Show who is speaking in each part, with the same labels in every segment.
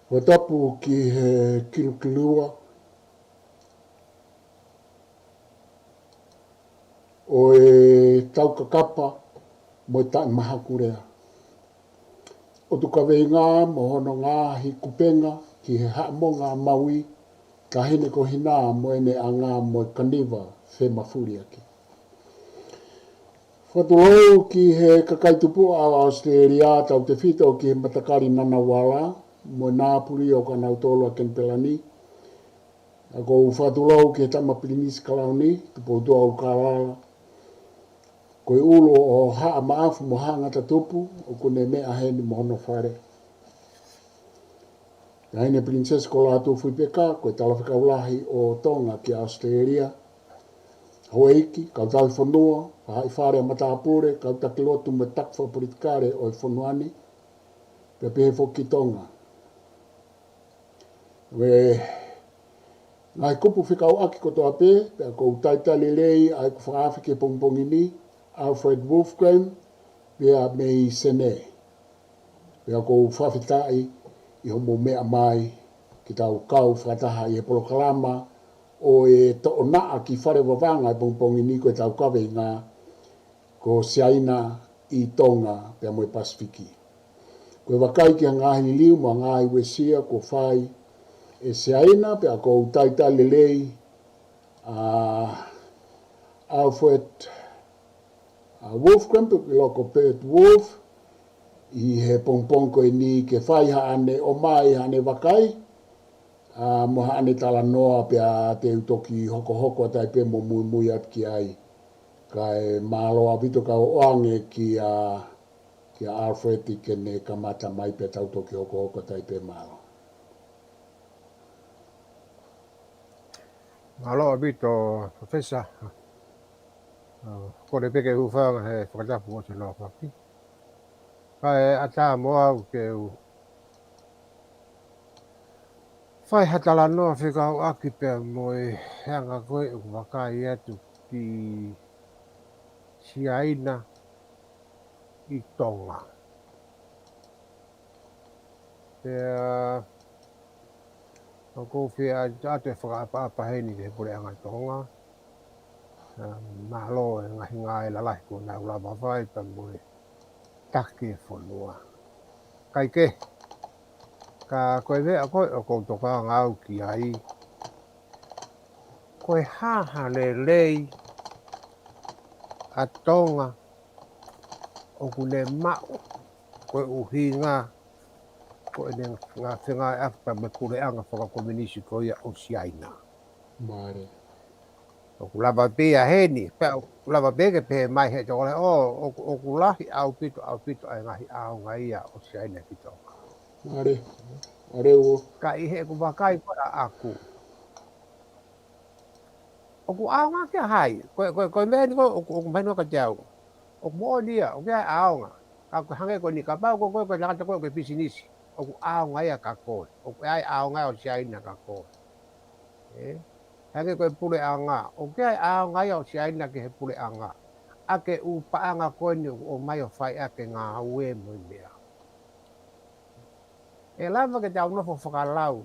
Speaker 1: Wa tapu ki he kilukilua o e tau kakapa mo e tai mahakurea. O tu ka vei ngā mo hono ngāhi kupenga ki he haamonga maui ka hine ko hina mo ene a ngā mo e kaniva whe mawhuri ake. Whatuhou ki he kakaitupu a Australia tau te whito ki he matakari nana wala mo nāpuri o ka nau tolu a Kenpelani. A ko whatuhou ki he tamapirinisi kalauni tupo tua o kalala. Ko i ulo o haa maafu mo hangata tupu o kune mea heni mo hono whare. Ka hine princess ko lātou whipeka ko i talawhika ulahi o Tonga ki Australia. Hoeiki, kau tau whanua, hai whare a matapure, kau takilotu me takwa politikare o i whanuani, pe pehe whoki Tonga. We, ngai kupu whikau aki kotoa pe, pe ko utaitali lei ai ku whaafike pongpongini, Alfred Wolfgramme, pe a mei sene. Pe ko whaafitai i homo mea mai, ki tau kau whataha i e Polokalama, o e to'onaa ki Falevavanga i pongpongini ko e tau kawe ngā ko Siaina i Tonga pe mo e Pasifiki. Ko e vakai ki a ngaahi liliu mo ngaahi uesia ko whai e Siaina pe a ko utaita lelei Alfred Wolfgramme pe loko Bert Wulf i he pongpong ko e ni ke whai haane o mai haane vakai mo haane tala noa pe a te utoki hoko hoko tai pe mo mui mui at ki ai. Kai MALO a vito ka oange ki a Alfred i kene kamata mai pe tau toki hoko hoko tai pe MALO.
Speaker 2: MALO a vito profesa. Ko le peke ufanga he whakatapu o te loa whaki. Kai ata moa u ke u whai hatala noa whikau aki pe mo e heanga koe u vakai atu ki Siaina i Tonga. Pea o kou whia atu e whakaapa heni te pure anga Tonga. MALO e ngahi ngā e lalai ko nā ula mawhai pa mo e taki e whanua. Kai ke, ka koe mea koe o kou toka ngau ki ai. Koe haha le lei a Tonga o kune mao koe uhi ngā koe ne ngā whenga e apa me kure anga whakakominisi ko ia o Siaina.
Speaker 1: Mare.
Speaker 2: O kulava pia heni, o kulava peke pe mai he tokole o kulahi au pito ai ngahi au ngaia o Siaina ki Tonga.
Speaker 1: Mare, are o.
Speaker 2: Ka ihe ku vakai kora aku. O ku au ngā kia hai, koe mea ni o ku mhenua ka tiau. O ku moa nia, o kia au ngā. Ka ku hange ko ni ka pau koe lakata koe pisinisi. O ku au ngaia ka koe. O ku ai au ngaia o Siaina ka koe. Hange koe pule anga. O kia au ngaia o Siaina ke he pule anga. Ake u paanga koe ni o mai o whai ake ngā ue moi mea. E lava ke tau nofo whakalau.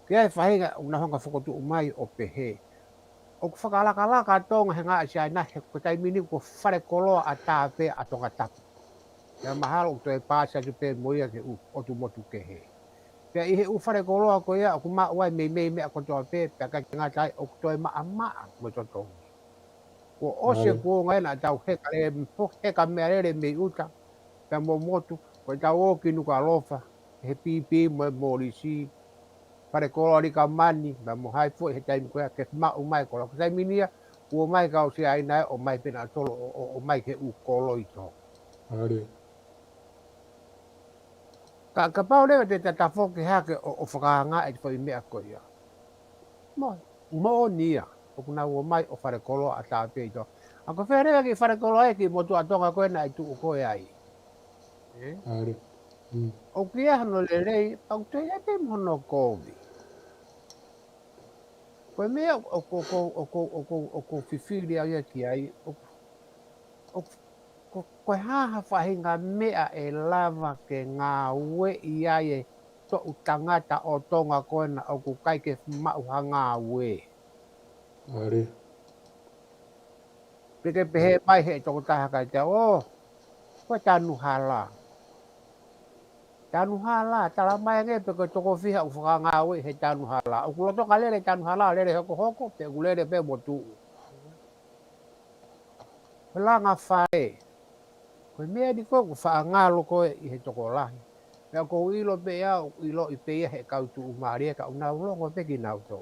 Speaker 2: Kia e whahinga una honga whakotu umai o pehe. O ku whakalaka Tonga he ngā Siaina he ko taimini ko whare koloa a tāpe a tonga tapu. Ia mahalo to e pāsa tu pe moia ke o tu motu ke he. Pea ihe u whare koloa ko ia o ku maa uai mei mea ko toa pe pea kai ngā tai o ku toi maa mo to tongi. Ko ose ko ngai na tau heka mea rere mei uta pea mo motu ko tau o ki nuka alofa he pipi mo e morisi pare koloa ni ka mani pea mo hai fo he taimi koea ke maa umai koloa. Ko taiminia ua mai ka o Siaina o mai pena tolo o mai ke u kolo i tō.
Speaker 1: Are.
Speaker 2: Ka pau lewa te tatafoke hake o whakahanga e te whai mea koe ia. Mo nia, o kuna ua mai o whare koloa a tāpe i tō. A ko wherewa ki whare koloa e ki motu a tonga koe na i tu o koe ai.
Speaker 1: Are.
Speaker 2: O kia hano le rei, au te ete mono kovi. Koe mea o ko whiwhiri au ia ki ai, koe haha whahinga mea e lava ke ngā ue i ai e to'u tangata o Tonga koe na o ku kai ke mauhanga ue.
Speaker 1: Are.
Speaker 2: Peke pehe mai he toko taha kai te o, koe tanu hala. Tanu hala, tala mai nge peke toko fiha u whakanga ue he tanu hala. O kuloto ka lere tanu hala, lere hoko hoko, pe ku lere pe motu. Pelanga whae. Koe mea di koe ku whaangalo koe i he toko lahi. Pea ko ilo pe au, ilo i pe ia he kautu umaria ka unau longo peki nau tō.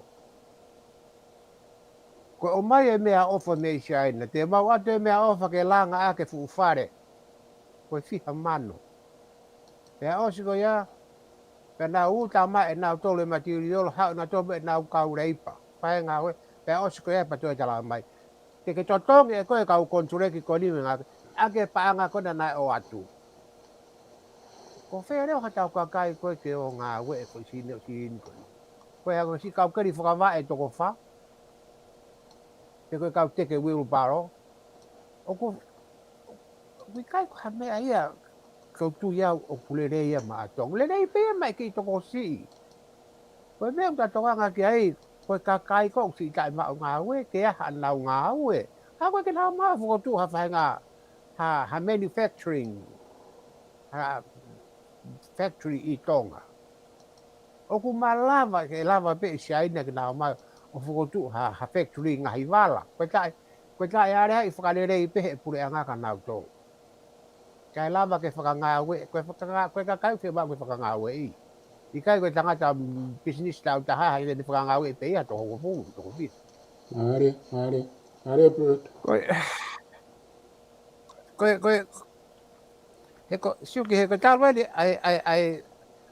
Speaker 2: Koe o mai e mea ofa mei Siaina, te mau atu e mea ofa ke langa ake fu ufare. Koe fiha mano. Pea osi ko ia, pea nau uta mai e nau tole materiolo, hau na tobe e nau kau reipa. Pae ngā koe, pea osi ko ia pa tue tala mai. Te ke totongi e koe kau kontureki ko nimi ngā, ake paanga kona nai o atu. Ko whea reo hatau kakai koe ke o ngā ue e koe sine o sine koe. Koe hako si kau keri whakawa e toko wha. Te koe kau teke wheelbarrow. O ko kai ko ha mea ia kau tu iau o kulere ia ma atong. Lere i pia mai ki toko si. Koe mea uta tokanga ki ai, koe kakai ko si kai ma o ngā ue, ke aha nau ngā ue. Ha koe ke nau maa whakotu ha whainga ha manufacturing, ha factory i Tonga. O ku ma lava ke lava pe Siaina ke nau mai o whakotu ha factory ngāhi wala. Koe tai are i whakarere i pehe pure anga ka nau tō. Kai lava ke whakangā ue, koe kakai ke mau ke whakangā ue i. I kai koe tangata business tau taha i ni whakangā ue pe ia tō hoko pūru, tō pis.
Speaker 1: Are Bert.
Speaker 2: Siuki he ko tāwari ai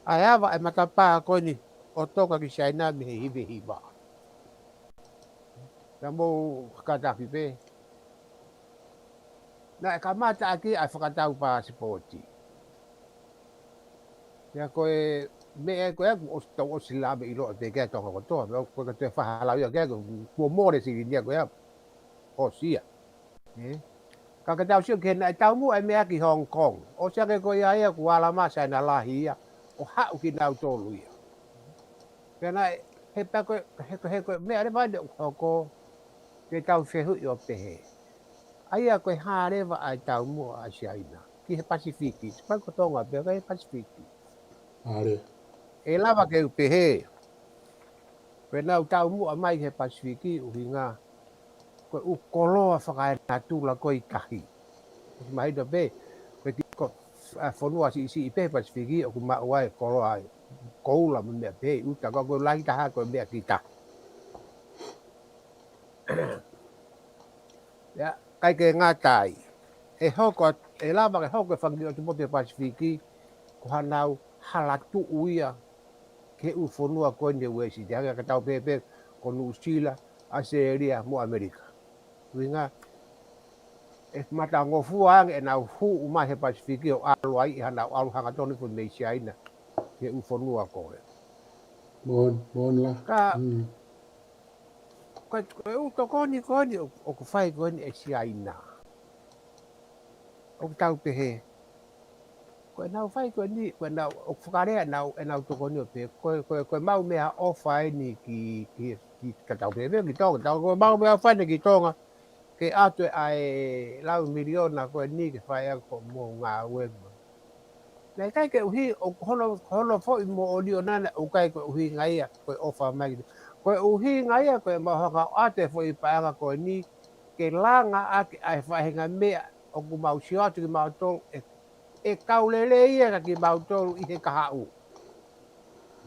Speaker 2: awa e matapā koe ni o toka ki Siaina me he hiwe hiwa. Ka mou kakatapi pe. Na e ka mata aki ai whakatau pā sipoti. Ia koe me e koe aku o tau o silame i loa te kia tonga kotoa. Me o koe ka te whahalau ia kia kua more siri nia koe aku. O sia. Ka tau siu ke na tau mua e mea ki Hong Kong. O sia ke koe ia ku ala masa na lahi ia. O hau ki nau tolu ia. Pea na he pa koe, he koe mea re vai ko ke tau whehu i o pehe. Aia koe hārewa ai tau mua a Siaina. Ki he Pasifiki. Pai ko tonga pea kai Pasifiki.
Speaker 1: Are.
Speaker 2: E lava ke upehe. Koe nau tau mua mai he Pasifiki uhi ngā. Koe u koloa whakae nā tūla koe i kahi. Koe mahida pe, koe ki ko whanua si i pehe Pasifiki o ku mauai koloa ai. Koula me mea pehe. Uta koe lahi taha koe mea ki tahi. Ya, kai ke ngā tai. E hoko, e lava ke hoko e whangini o te mote Pasifiki, ko hanau halatu uia ke u whanua koe ni uesi. Te hanga ka tau pepe ko New Zealand, Australia, mo Amerika. Ui ngā, e mata ngofua ange e nau hu umai he Pasifiki o alu ai i hanau alu hanga toni fu mei Siaina ke u whanua koe.
Speaker 1: Mon la.
Speaker 2: Ka, koe u tokoni koni o ku whai koni e Siaina. O tau pehe. Koe nau whai koe ni, koe nau, o whakarea nau e nau tokoni o pehe. Koe mau mea ofa e ni ki katau pehe, ki Tonga. Koe mau mea ofa e ni ki Tonga. Ke atu e ai lau miliona koe ni ke whai ako mo ngā uema. Nei kai ke uhi, o hono fo i mo o lio nana, o kai koe uhi ngaia, koe ofa mai. Koe uhi ngaia, koe mahanga ate fo i paanga koe ni, ke langa ake ai whahenga mea, o ku mau siatu ki mau tolu, e kaulele ia ka ki mau tolu i he kahau.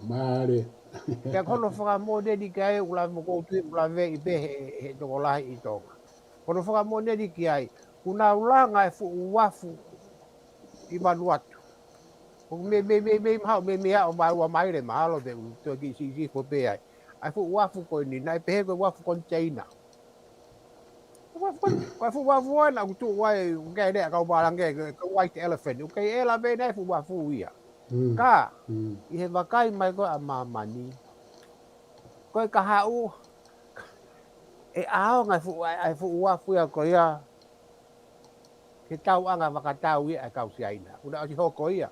Speaker 1: Mare.
Speaker 2: Kia kono whakamone ki ai, ula mo koutu ula ve i be he toko lahi i Tonga. Kono whakamone ki ai, kuna ulanga e fu uwafu i manuatu. Me hau me hau mai maire mahalo te to ki si ko pe ai. Ai fu wafu ko ni nai pe ko wafu container. Wafu na tu wai ngai ne ka barang ngai ko white elephant. Okay ela be nai fu wafu ia. Ka i he vakai mai ko amamani. Ko ka hau e ao ngai fu wafu ia ko ia. Ke tau anga vakatau ia ka Siaina. Una o hoko ia.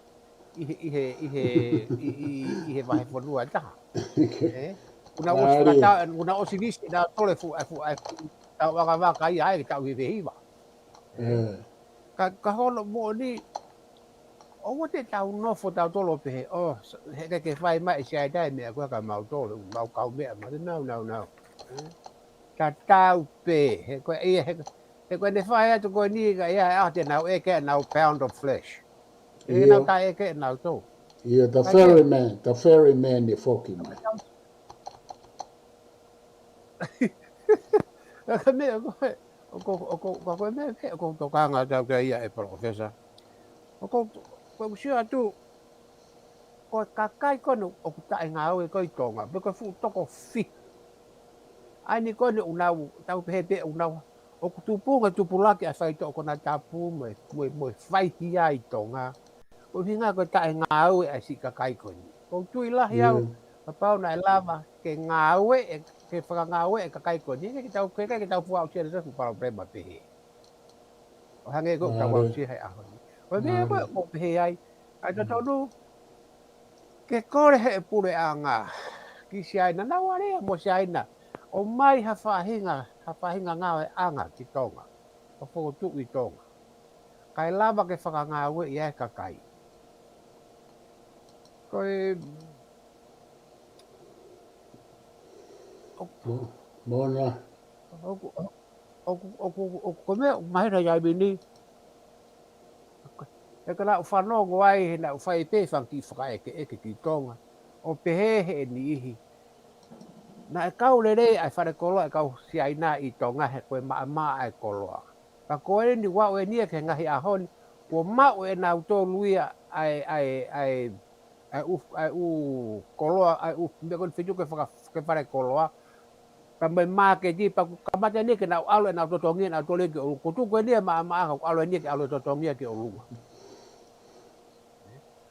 Speaker 2: ihe vahe fonua taha. Una
Speaker 1: Ari.
Speaker 2: una osinisi na tole fu tau vakai ai tau hiva. Ka holo mo ni o te tau nofo tau tolo pe o he ke fai mai sia dai me ko ka mau tolo mau kau me ma no. Ta tau pe he ko he ko ne fai to ko ni ga ya a te nau e ke nau pound of flesh. E nau ta e ke nau to.
Speaker 1: Yeah, the ferryman ni foki mai.
Speaker 2: Ka me ko me ko to ka nga tau ke ia e professor. Ko sia tu ko kakai kono o ta nga o ko Tonga be ko fu toko fi ai ni kono unau tau pe unau o tupulaki a fai to ko na tapu mo fai hia i Tonga o hinga ko ta nga o a si kakai kono ko tui la hiau pa na lava ke nga o ke fa nga o e kakai kono ni ke tau fu au sia fu para problema pe o hange ko tau au sia ai a o me ko pe ai ai to no ke kore he pure anga ki Siaina na wale mo Siaina o mai ha fahinga nga anga ki Tonga o fo tu i Tonga kai lava ke whakanga we ia kakai koe
Speaker 1: Moana
Speaker 2: o me mai ra ia bini e kana whanongo ai na whai pe whanki whakae ke ki Tonga o pehe ni ihi na e kau le ai whare koloa e kau Siaina i Tonga he koe maa e koloa ka koe ni wao e nia ke ngahi a honi o mau e nau tō luia ai u koloa ai u me kon fitu ke whare koloa ka mai maa ke di pa ka mate ni ke nau alo e nau totongia nau tole ke o ko tu koe nia maa ka alo e nia ke alo totongia ke o lunga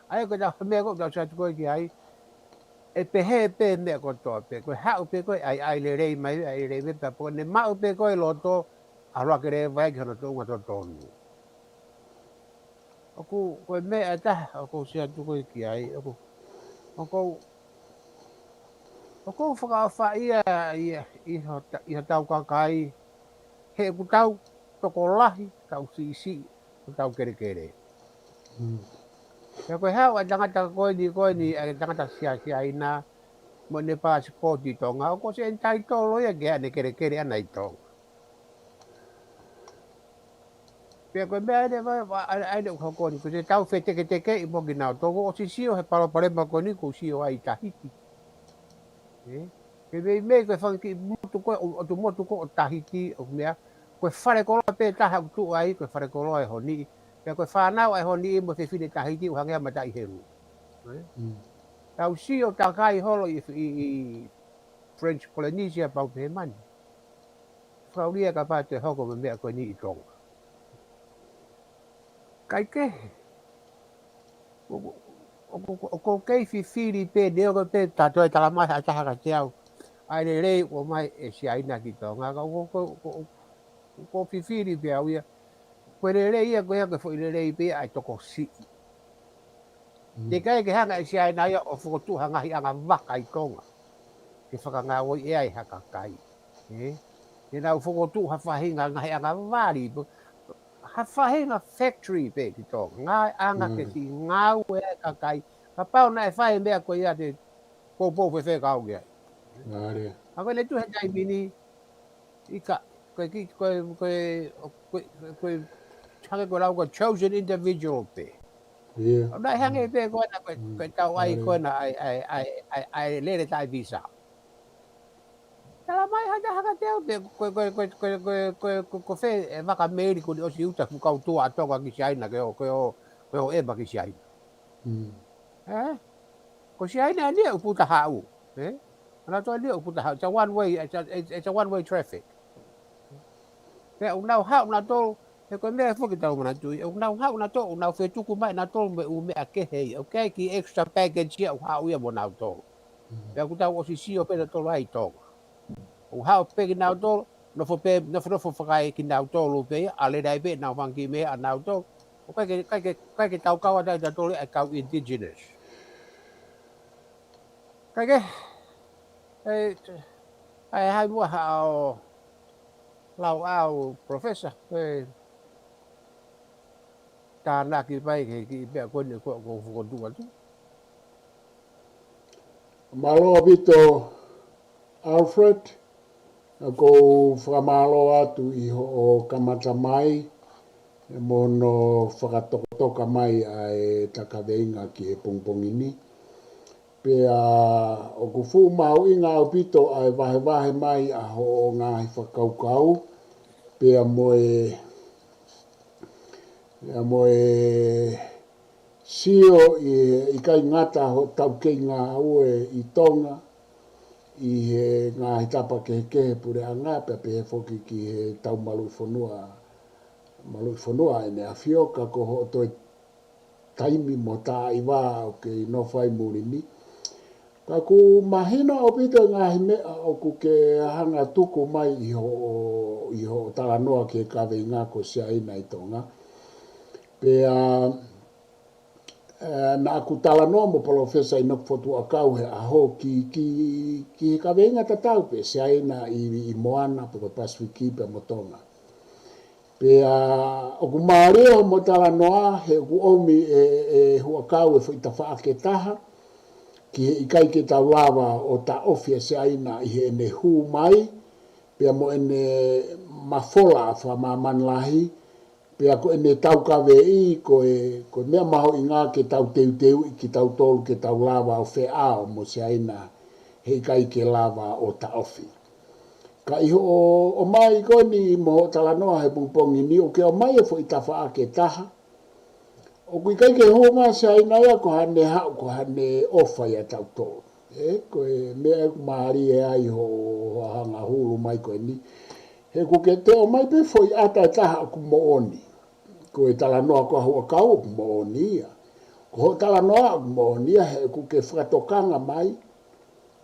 Speaker 2: ai ko da me ko da sa ko ki ai e pehe pe me ko to pe ko ha pe ko ai le rei mai ai le me pa po ne ma pe ko lo to aro ke re vai ke no to nga to tonu aku ko me ata aku sia tu ko ki ai aku fa ia i tau ka kai he ku tau to ko lahi tau si tau kere ya ko ha wa tangata ko ni tangata Siaina mo ne passport di Tonga ko se entai to lo ya ge ne kere ana i Tonga pe ko me ne ai ne ko ni ko se tau fete ke i mo gina to ko si he palo ma ko ni ko si o ai Tahiti ke me ko fanki motu ko Tahiti o me ko fare ko pe ta ha tu ai ko fare ko ai honi pe ko fa na ai honi mo se fine Tahiti o hanga mata i heru tau si o takai holo i French Polynesia pau pe mani faulia ka pa te hoko me ko ni i Tonga kai ke o kei fi pe ne o pe tato e tala mai ata ka te au ai le o mai e Siaina ki Tonga ko fi pe au ia ko le ia ko foi le pe ai toko si te kai ke hanga e Siaina ia o fotu hanga hi anga vakai Tonga ke whakanga o e ai haka kai e nau fotu ha whahinga ngai anga vali ha whahinga factory pe ki Tonga ngai anga ke si ngau e ka kai ka pau na e whai mea ko ia te popo fe kau ge a ko le tu he tai mini ika ko hanga ko lau ko chosen individual pe na hanga pe ko na ko tau ai ko na ai le tai visa tala mai hanga teo pe ko fe e vaka meri ko o si uta fu kau tua Tonga ki Siaina ke o e ba ki Siaina ko Siaina ni o puta hau ana to ni o puta hau it's a one way traffic pe o nau hau na to e ko me fo ki tau mana tu o nau hau na to o nau fe tuku mai na to me ake hei okay ki extra package ya hau ia mo nau to pe ku tau o si o pe to lai to o hau pe ki nau to no fo whakai ki nau to lu pe ale dai pe nau wangi me a nau to O kaikki tau kaua näitä tuli kau indigenous. Kaikki ai hai mua hao lau au professor tana ki pai ki pe ko ni ko dua tu.
Speaker 1: Malo abito Alfred ko whamalo atu I ho kamata mai e mono whakatoka mai ai takaweinga ki he pongpongini. Pea o ku fu mau inga o pito ai wahe mai a ho ngāhi whakaukau. Pea moe sio I kai ngata ho tau kei ngā ue I Tonga. I he ngāhi tapa kehe pure anga pea pe he whoki ki he tau malui whanua e mea whioka ko ho toi taimi mo tā I wā o ke nofo ai murini. Ka ku mahina o pito ngāhi mea o ku ke hanga tuku mai I ho talanoa ke kawe ngā ko Siaina I Tonga. Pea na aku talanoa mo professor I nokfotu akau he aho ki he kawe inga tatau pe Siaina I Moana pe Pasifiki pe mo Tonga. Pea o ku maareo mo talanoa he ku omi e huakau e fuita whaake taha. Ki he ikai ke tau lawa o ta ofia Siaina I he ene humai. Pea mo ene mafola wha mamanlahi. Pea ko ene tau kawe'i ko mea maho I ngā ke tau teu ki tau tolu ke tau lawa o wheao mo Siaina he ikai ke lawa o ta ofi. Ka iho o mai ko ni mo talanoa he pungpongi ni o ke o mai e fo I tawha ke taha. O kui kai ke huma Siaina ia ko hane hao ko hane ofa ia tau tolu. Ko mea ku mahari e ai ho hanga hulu mai ko ni. He ku ke te o mai pe fo I ata taha ku mo oni. Ko e talanoa ko hua kau ku mo oni ia. Ko ho talanoa ku mo oni ia he ku ke whakatokanga mai.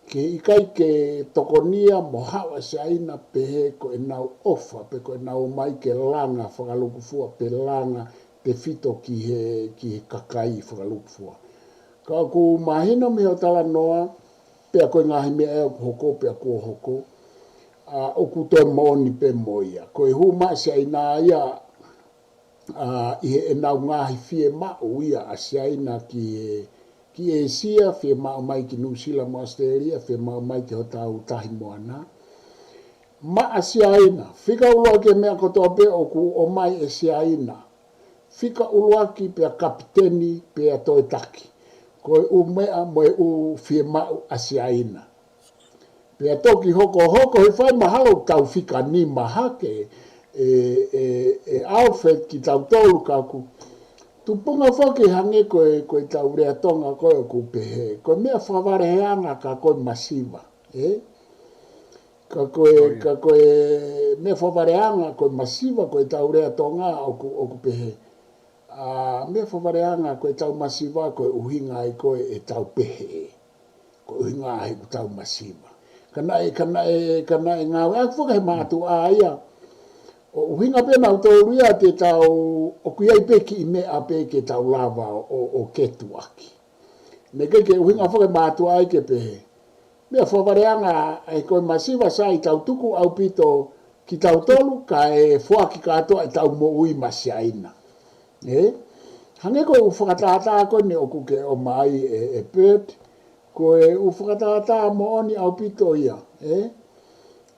Speaker 1: Ke ikai ke tokonia mo hawa Siaina pe he ko e nau ofa pe ko e nau mai ke langa whakalukufua pe langa pe fito ki he kakai whakalukufua. Ka ku mahina me o talanoa pe ko ngāhi mea e hoko pe ko hoko. O ku toi moni pe moia. Ko e huma Siaina ia I he nau ngāhi fie mao ia a Siaina ki uesia, fie mao mai ki New Zealand mo Australia, fie mao mai ki ho tau tahi Moana. Ma a Siaina, whika ulua ke mea kotoa pe o ku o mai e Siaina. Whika ulua ki pe a kapiteni pe a toi taki. Ko e u mea mo e u fie mao a Siaina. Pe a toki hoko he whai mahalo tau whika ni mahake Alfred ki tau tolu kaku. Tu punga whoki hange koe tau rea Tonga koe ku pehe. Koe mea whawareheanga ka koe masiva. Ka koe mea whawareheanga koe masiva koe tau rea Tonga o ku pehe. Mea whawareheanga koe tau masiva koe uhinga ai koe e tau pehe. Koe uhinga ai ku tau masiva. Kana e ngāwe aku whaka he mātu a ia. O hinga pena o tōru ia te tau o kuiai peki I mea pe ke tau lava o ketu aki. Ne ke uhinga whake mātua ai ke pehe. Mea whawareanga e koe masiva sa I tau tuku au pito ki tau tolu ka e whuaki katoa e tau mo ui Siaina. Hange koe u whakatata koe ne o kuke o mai e Bert. Koe u whakatata mo oni au pito ia.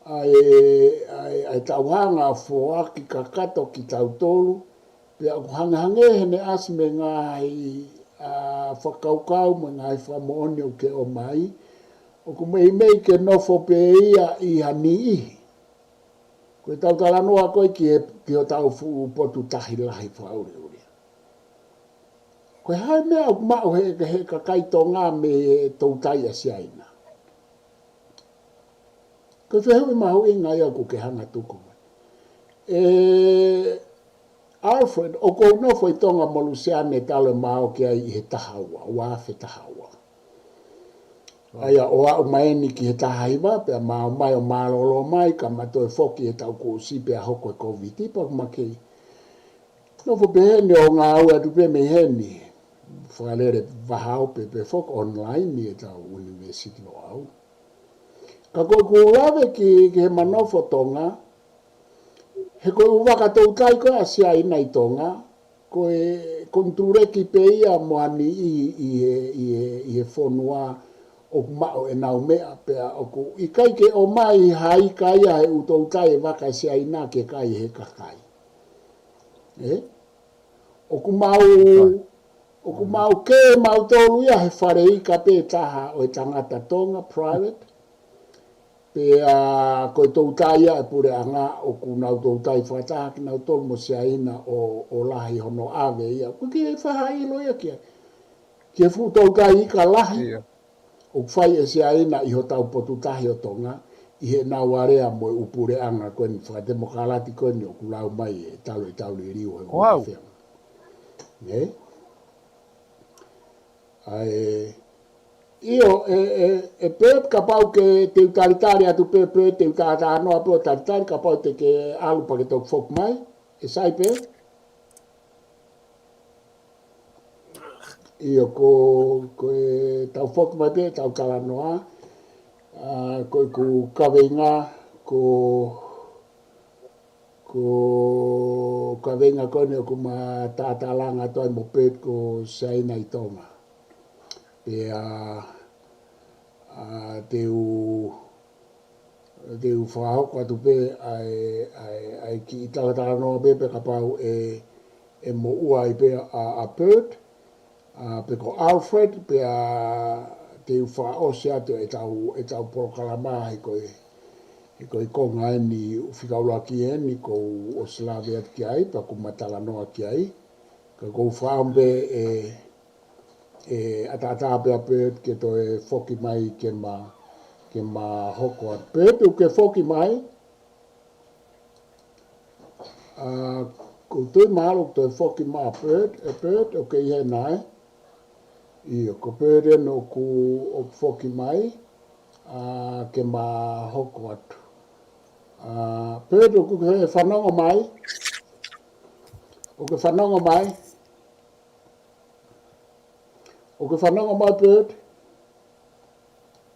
Speaker 1: Ai tauhanga whoaki kakato ki tau tolu. Pea ku hange hene asi me ngāhi whakaukau me ngāhi whamooni o ke o mai. O ku mei ke nofo pe ia I hani ihi. Koe tau talanoa koe ki o tau potu tahi lahi whaure uri. Koe hai mea o mao he kakaito ngā me tautai a Siaina. Ko whehui mahu inga ia ku ke hanga tuku. Alfred, o kou nofo I Tonga moluseane tale mao ki ai I he tahaua, wafe tahaua. Aia o au maeni ki he tahaiwa, pea mao mai o malolo mai, ka mato e foki he tau ko si pea hoko e koviti, pa kumakei. nofo beheni o ngā ua tu pe me heni. Whakalere wahao pe fok online ni e tau university lo au. Ka koe kulawe ki he manofo Tonga, he koe uwaka tau tai koe a Siaina i Tonga, koe konture ki pe ia moani i he whonua o mao e nau mea pea o ku i kai ke o mai hai kai a he utau tai e waka Siaina ke kai he kakai. O ku mau ke mau tolu ia he wharei ka pe taha o e tangata Tonga private, pe koe tau tai a e pure anga o ku nau tau tai whataha ki nau tolu mo Siaina o lahi hono ave ia. Ku ki e whahai lo ia kia. Ki e fu tau tai i ka lahi, o whai e Siaina i ho tau potu tahi o Tonga, i he nau area mo e upure anga koe ni whakademokalati koe ni o ku lau mai e tau li riu he
Speaker 2: Wow.
Speaker 1: whiwhi. Io e Bert ka pau ke te utaritari atu pe te utata anoa pe o taritari ka pau te ke alu pa ke tau fok mai, e sai pe. Io ko e tau fok mai pe, tau tala noa, ko e ku kaweinga, ko kaweinga kone o ku ma tatalanga toi mo Bert ko Siaina i Tonga. Pe teu whahoko atu pe ai ki i talatala noa pe ka pau e mo ua i pe a Bert, pe ko Alfred, pe teu whaose atu e tau Polokalama i koe Konga ni whikaula ki ni ko o Slavi atu ki ai, pa ku matala noa ki ai, ka kou whaambe atata pe a Bert ke to e foki mai ke ma hoko a Bert u ke foki mai ko tui mahalo to e foki mai a Bert o ke ihe nai ko Bert e no ku foki mai ke ma hoko atu Bert o ku he whanongo mai o ke whanongo mai o ke whanongo mai Bert.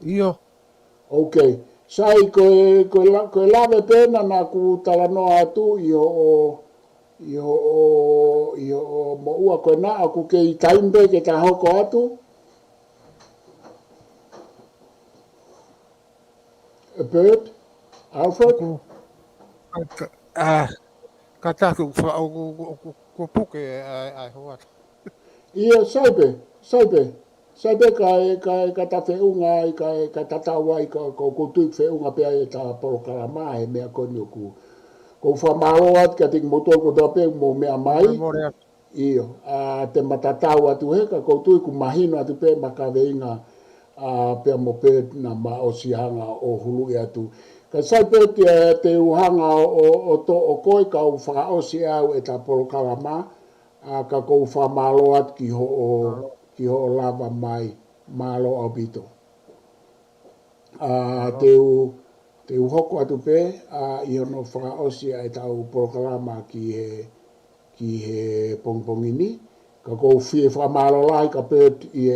Speaker 2: Iyo.
Speaker 1: Okay. Sai koe lave pena na ku talanoa atu i o mo ua koe na aku ke i taimpe ke ta hoko atu. Bert, Alfred.
Speaker 2: Ka taku ko puke ai hoat.
Speaker 1: Ia saipe ka ta whiunga i ka tatawa i ka tui whiunga pia e ta Polokalama he mea koni o ko whamaro at ka tik motor ko tape mo mea mai. Iyo, te matatau atu he ka tui ku mahino atu pe makaweinga pia mo pe na ma o sihanga o hulu atu. Ka saipe te uhanga o koe ka u whakaosi au e ta Polokalama, ka kou whamalo at ki ho lava mai MALO au pito. Te hoko atu pe, i ono whakaosi e tau Polokalama ki he pongpongini, ka kou whie whamalo lai ka Bert i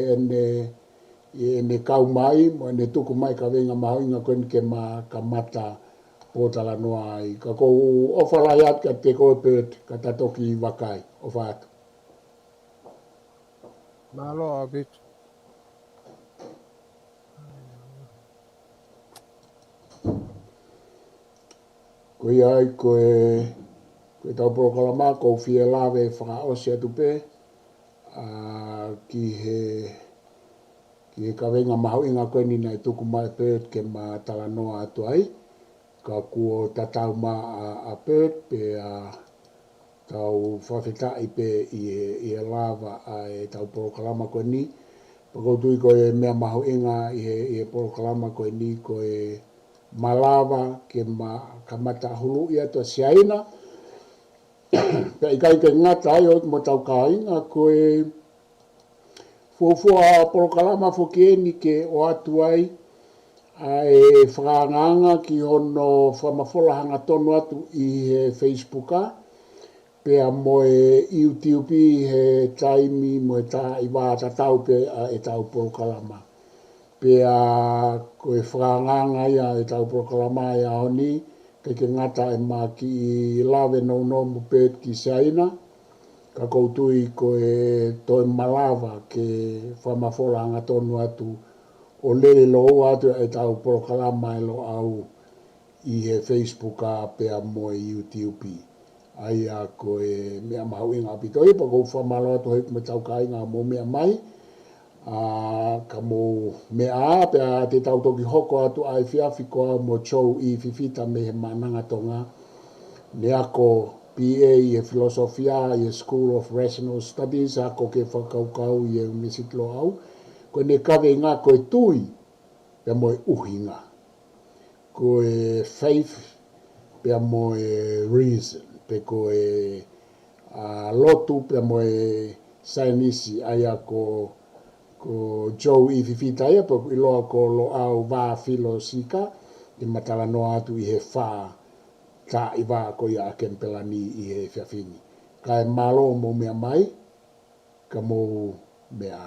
Speaker 1: ene kau mai, mo ene tuku mai ka venga mahoinga koen ke ka mata potala noa ai. Ka kou ofalai at ka te koe Bert, ka tatoki i vakai, ofa atu.
Speaker 2: MALO au pito.
Speaker 1: Koe ai koe tau Polokalama, kou whie lawe whakaosi atu pe, ki he kawenga mahoinga koe ni nei tuku mai Bert ke ma talanoa atu ai, ka kuo tatau ma a Bert pe tau whawhetai pe i e lava e tau Polokalama koe ni, pako tui koe mea mahoinga i he Polokalama koe ni koe malava ke kamata hulu i atua Siaina, pe ikai ke ngata ai o mo tau kāinga koe fuafua Polokalama fokieni ke o atu ai e whanganga ki hono whamafola hanga tonu atu i he Facebooka, pea mo e iutiupi he taimi mo e tā i wā tatau pe e tau Polokalama. Pea ko e whanganga ia e tau Polokalama ia honi, ke ngata e mā ki lawe no mo Bert ki Siaina, ka koutui ko e toi malawa ke whamafolanga tonu atu o lele lo atu e tau Polokalama e lo au i he Facebook a pea mo e YouTube. Ai a ko e mea mahu inga apito e pa kou whamalo atu hei me tau ka inga mo mea mai. Ka mo mea pea te tau toki hoko atu ai whiawhi koa mo chou i fifita me he mananga Tonga. Ne ako PA i e filosofia i e School of Rational Studies ako ke whakaukau i e unisitlo au. Ko ne kawe ngā ko e tui pea mo e uhinga. Ko e faith pea mo e reason. Pe ko e lotu pea mo e sainisi ai ako ko Joe i fifita ia pa i loa ko lo au wā filo sika i matala no atu i he whā tā i wā ko i a kempelani i he whiawhini. Ka e MALO mo mea mai, ka mo mea.